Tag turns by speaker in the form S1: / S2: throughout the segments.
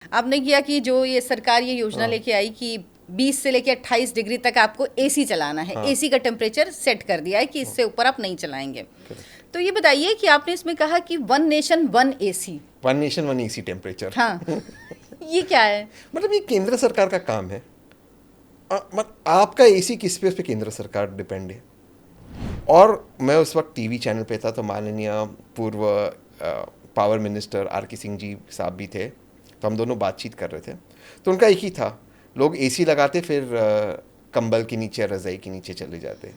S1: आपने किया कि जो ये सरकार ये योजना
S2: हाँ
S1: लेके आई कि 20 से लेके 28 डिग्री तक आपको एसी चलाना है,
S2: हाँ
S1: एसी का टेम्परेचर सेट कर दिया है कि
S2: हाँ,
S1: इससे ऊपर आप नहीं चलाएंगे।
S2: करेक्ट।
S1: तो ये बताइए कि आपने इसमें कहा कि one nation one AC.
S2: One nation one AC temperature.
S1: हाँ, ये क्या है?
S2: मतलब ये केंद्र सरकार का काम है। आपका एसी किस पे केंद्र सरकार डिपेंड है। और मैं उस वक्त टीवी चैनल पे था, तो माननीय पूर्व पावर मिनिस्टर आर के सिंह जी साहब भी थे, तो हम दोनों बातचीत कर रहे थे। तो उनका एक ही था, लोग एसी लगाते फिर कंबल के नीचे रज़ाई के नीचे चले जाते।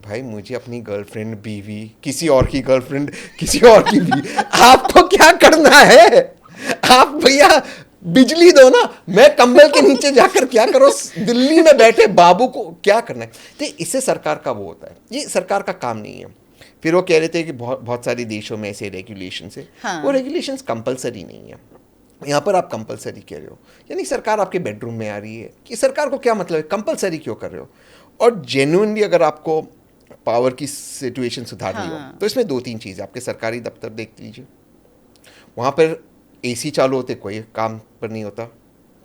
S2: भाई मुझे अपनी गर्लफ्रेंड बीवी किसी और की गर्लफ्रेंड किसी और की बीवी आपको क्या करना है। आप भैया बिजली दो ना, मैं कंबल के नीचे जाकर क्या करो, दिल्ली में बैठे बाबू को क्या करना है। तो इससे सरकार का वो होता है, ये सरकार का काम नहीं है। फिर वो कह रहे थे कि बहुत बहुत सारे देशों में ऐसे रेगुलेशन है। वो
S1: हाँ,
S2: रेगुलेशंस कंपलसरी नहीं है, यहाँ पर आप कंपलसरी कह रहे हो। यानी सरकार आपके बेडरूम में आ रही है कि सरकार को क्या मतलब है, कंपलसरी क्यों कर रहे हो। और जेन्युइनली अगर आपको पावर की सिचुएशन सुधारनी हो
S1: हाँ,
S2: तो इसमें दो तीन चीज़, आपके सरकारी दफ्तर देख लीजिए, वहाँ पर एसी चालू होते कोई काम पर नहीं होता,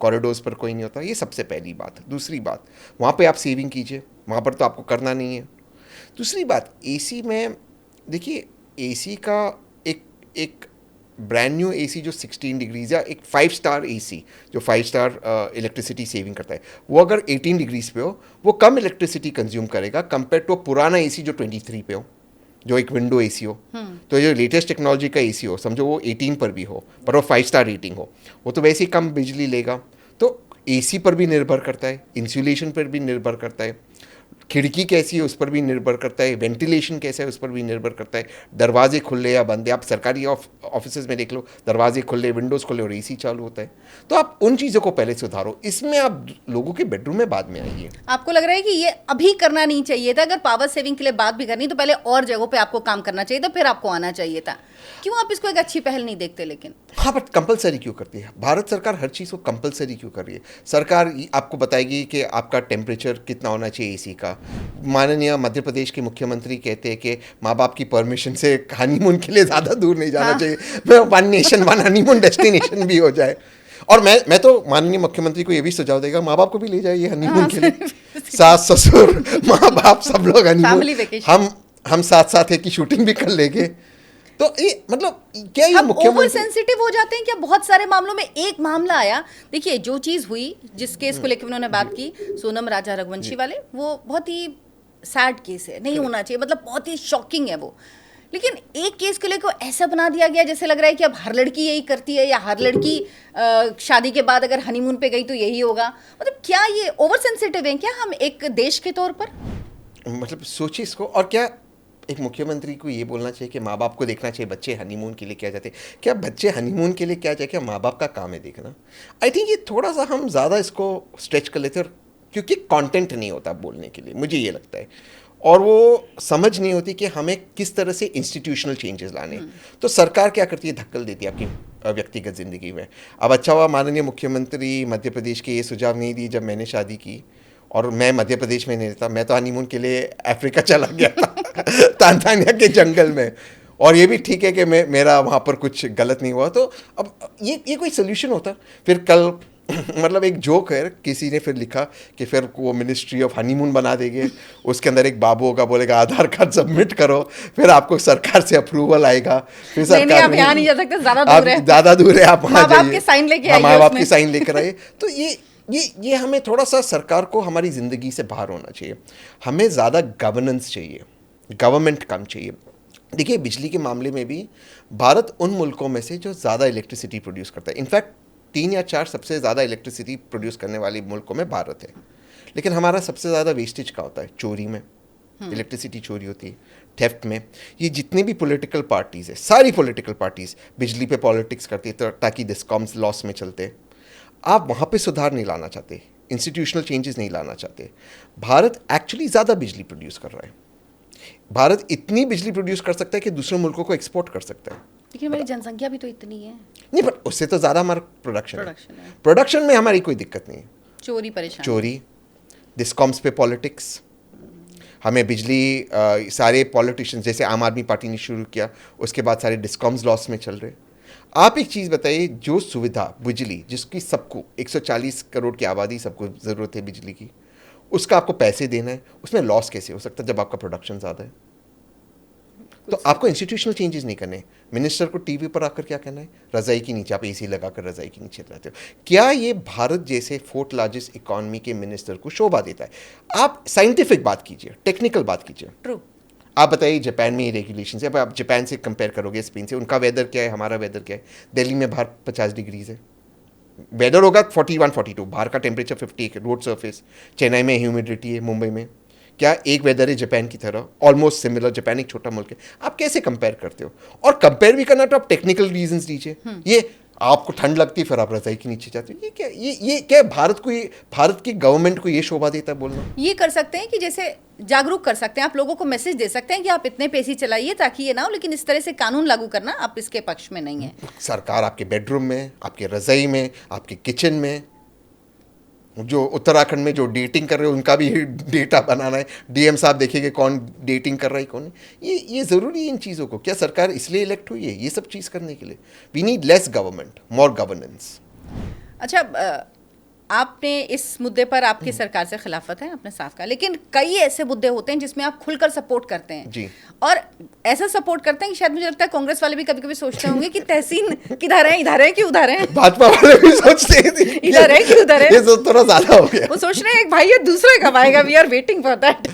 S2: कॉरिडोर्स पर कोई नहीं होता, ये सबसे पहली बात। दूसरी बात, वहाँ पे आप सेविंग कीजिए, वहाँ पर तो आपको करना नहीं है। दूसरी बात, एसी में देखिए, एसी का एक एक ब्रांड न्यू एसी जो 16 डिग्रीज या एक 5 स्टार एसी जो 5 स्टार इलेक्ट्रिसिटी सेविंग करता है, वो अगर 18 डिग्रीज पे हो वो कम इलेक्ट्रिसिटी कंज्यूम करेगा कंपेयर टू पुराना एसी जो 23 पे हो, जो एक विंडो एसी हो। तो जो लेटेस्ट टेक्नोलॉजी का एसी हो, समझो वो 18 पर भी हो पर वो 5 स्टार रेटिंग हो, वो तो वैसे ही कम बिजली लेगा। तो एसी पर भी निर्भर करता है, इंसुलेशन पर भी निर्भर करता है, खिड़की कैसी है उस पर भी निर्भर करता है, वेंटिलेशन कैसा है उस पर भी निर्भर करता है, दरवाजे खुले या बंद है। आप सरकारी ऑफिस में देख लो, दरवाजे खुले, विंडोज़ खुले और एसी चालू होता है। तो आप उन चीज़ों को पहले सुधारो, इसमें आप लोगों के बेडरूम में बाद में आइए।
S1: आपको लग रहा है कि ये अभी करना नहीं चाहिए था? अगर पावर सेविंग के लिए बात भी करनी तो पहले और जगहों पे आपको काम करना चाहिए था, फिर आपको आना चाहिए था। क्यों आप इसको एक अच्छी पहल नहीं देखते? लेकिन
S2: हाँ, बट कंपलसरी क्यों करती है भारत सरकार, हर चीज़ को कंपलसरी क्यों कर रही है। सरकार आपको बताएगी कि आपका टेम्परेचर कितना होना चाहिए एसी का। माननीय मध्य प्रदेश के मुख्यमंत्री कहते हैं कि माँ बाप की परमिशन से हनीमून के लिए ज़्यादा दूर नहीं जाना
S1: हाँ,
S2: चाहिए, one nation one honeymoon destination भी हो जाए। और मैं तो माननीय मुख्यमंत्री को ये भी सुझाव देगा, माँ बाप को भी ले जाइए हनीमून
S1: हाँ,
S2: के लिए, सास ससुर माँ बाप सब लोग हनीमून।
S1: Family vacation.
S2: हम साथ साथ है कि शूटिंग भी कर लेंगे। तो ये मतलब क्या ये
S1: हम ओवर
S2: मुख्यमंत्री।
S1: सेंसिटिव हो जाते हैं क्या बहुत सारे मामलों में? एक मामला आया, देखिए जो चीज हुई, जिस केस को लेकर उन्होंने बात की, सोनम राजा रघुवंशी
S2: जी,
S1: वाले, वो बहुत ही सैड केस है, नहीं होना चाहिए, मतलब बहुत ही शॉकिंग है वो। लेकिन एक केस को लेकर ऐसा बना दिया गया जैसे लग रहा है कि अब हर लड़की यही करती है, या हर लड़की शादी के बाद अगर हनीमून पे गई तो यही होगा। मतलब क्या ये ओवर सेंसिटिव है क्या हम एक देश के तौर पर?
S2: मतलब सोचिए इसको। और क्या एक मुख्यमंत्री को ये बोलना चाहिए कि माँ बाप को देखना चाहिए बच्चे हनीमून के लिए क्या जाते, क्या बच्चे हनीमून के लिए क्या जाए, क्या माँ बाप का काम है देखना। आई थिंक ये थोड़ा सा हम ज़्यादा इसको स्ट्रेच कर लेते हैं, क्योंकि कंटेंट नहीं होता बोलने के लिए, मुझे ये लगता है। और वो समझ नहीं होती कि हमें किस तरह से इंस्टीट्यूशनल चेंजेस लाने हैं। तो सरकार क्या करती है, धक्कल देती है आपकी व्यक्तिगत ज़िंदगी में। अब अच्छा हुआ माननीय मुख्यमंत्री मध्य प्रदेश के ये सुझाव नहीं दिए जब मैंने शादी की, और मैं मध्य प्रदेश में नहीं रहता, मैं तो हनीमून के लिए अफ्रीका चला गया था तांजानिया के जंगल में। और ये भी ठीक है कि मेरा वहाँ पर कुछ गलत नहीं हुआ। तो अब ये कोई सोल्यूशन होता। फिर कल मतलब एक जोक है, किसी ने फिर लिखा कि फिर वो मिनिस्ट्री ऑफ हनीमून बना देंगे, उसके अंदर एक बाबू होगा, बोलेगा आधार कार्ड सबमिट करो, फिर आपको सरकार से अप्रूवल आएगा, फिर
S1: नहीं नहीं,
S2: सरकार
S1: आप यहाँ नहीं जा सकते, ज्यादा
S2: आप
S1: दूर है।
S2: ज़्यादा दूर है, आप वहाँ
S1: माँ बाप
S2: जाइए।
S1: के साइन लेके
S2: हाँ,
S1: आइए
S2: माँ बाप
S1: उसमें।
S2: की साइन लेकर आइए। तो ये हमें थोड़ा सा सरकार को हमारी ज़िंदगी से बाहर होना चाहिए। हमें ज़्यादा गवर्नेंस चाहिए, गवर्नमेंट कम चाहिए। देखिए बिजली के मामले में भी भारत उन मुल्कों में से जो ज़्यादा इलेक्ट्रिसिटी प्रोड्यूस करता है। इनफैक्ट 3 या 4 सबसे ज़्यादा इलेक्ट्रिसिटी प्रोड्यूस करने वाले मुल्कों में भारत है। लेकिन हमारा सबसे ज़्यादा वेस्टेज का होता है, चोरी में, इलेक्ट्रिसिटी चोरी होती है, थेफ्ट में। ये जितनी भी पॉलिटिकल पार्टीज़ है, सारी पॉलिटिकल पार्टीज़ बिजली पे पॉलिटिक्स करती है ताकि डिस्कॉम्स लॉस में चलते। आप वहाँ पे सुधार नहीं लाना चाहते, इंस्टीट्यूशनल चेंजेस नहीं लाना चाहते। भारत एक्चुअली ज़्यादा बिजली प्रोड्यूस कर रहा है। भारत इतनी बिजली प्रोड्यूस कर सकता है कि दूसरे मुल्कों को एक्सपोर्ट कर सकता है।
S1: लेकिन हमारी जनसंख्या भी तो इतनी है।
S2: नहीं, पर उससे तो ज़्यादा हमारा प्रोडक्शन है।
S1: प्रोडक्शन है।
S2: प्रोडक्शन में हमारी कोई दिक्कत नहीं है।
S1: चोरी परेशान।
S2: चोरी, डिस्कॉम्स पे पॉलिटिक्स, हमें बिजली सारे पॉलिटिशियंस, जैसे आम आदमी पार्टी ने शुरू किया, उसके बाद सारे डिस्कॉम्स लॉस में चल रहे। आप एक चीज़ बताइए, जो सुविधा बिजली जिसकी सबको 140 करोड़ की आबादी सबको ज़रूरत है बिजली की, उसका आपको पैसे देना है, उसमें लॉस कैसे हो सकता है जब आपका प्रोडक्शन ज़्यादा है? तो आपको इंस्टीट्यूशनल चेंजेस नहीं करने। मिनिस्टर को टीवी पर आकर क्या कहना है, रजाई के नीचे आप एसी लगाकर रजाई के नीचे रहते हो। क्या ये भारत जैसे फोर्थ लार्जेस्ट इकोनॉमी के मिनिस्टर को शोभा देता है? आप साइंटिफिक बात कीजिए, टेक्निकल बात कीजिए।
S1: ट्रू।
S2: आप बताइए, जापान में ये रेगुलेशन है, अब आप जापान से कंपेयर करोगे स्पेन से, उनका वेदर क्या है, हमारा वेदर क्या है? दिल्ली में बाहर 50 डिग्रीज है, वेदर होगा 41-42, बाहर का टेम्परेचर 50 रोड सरफेस। चेन्नई में ह्यूमिडिटी है, मुंबई में क्या एक वेदर है जापान की तरह, ऑलमोस्ट सिमिलर। जापान एक छोटा मुल्क है, आप कैसे कंपेयर करते हो? और कंपेयर भी करना तो आप टेक्निकल रीजंस दीजिए। ये आपको ठंड लगती है फिर आप रजाई के नीचे जाते हो, ये क्या भारत की गवर्नमेंट को ये शोभा देता है बोलना?
S1: ये कर सकते हैं कि जैसे जागरूक कर सकते हैं, आप लोगों को मैसेज दे सकते हैं कि आप इतने पैसे चलाइए ताकि ये ना हो, लेकिन इस तरह से कानून लागू करना आप इसके पक्ष में नहीं है।
S2: सरकार आपके बेडरूम में, आपके रजाई में, आपके किचन में, जो उत्तराखंड में जो डेटिंग कर रहे हो उनका भी डेटा बनाना है, डीएम साहब देखेंगे कौन डेटिंग कर रहा है कौन नहीं। ये ज़रूरी है इन चीज़ों को। क्या सरकार इसलिए इलेक्ट हुई है ये सब चीज़ करने के लिए? We need less government, more governance.
S1: अच्छा, आपने इस मुद्दे पर आपकी सरकार से खिलाफत है, आपने साफ कहा, लेकिन कई ऐसे मुद्दे होते हैं जिसमें आप खुलकर सपोर्ट करते हैं
S2: जी।
S1: और ऐसा सपोर्ट करते हैं कि शायद मुझे लगता है कांग्रेस वाले भी कभी कभी सोचते होंगे कि तहसीन किधर है, इधर है कि उधर है।
S2: भाजपा वाले भी सोचते हैं
S1: इधर है कि उधर है।
S2: ये तो थोड़ा ज़्यादा हो गया।
S1: वो सोच रहे हैं एक भाई है दूसरा कब आएगा, we are waiting for that.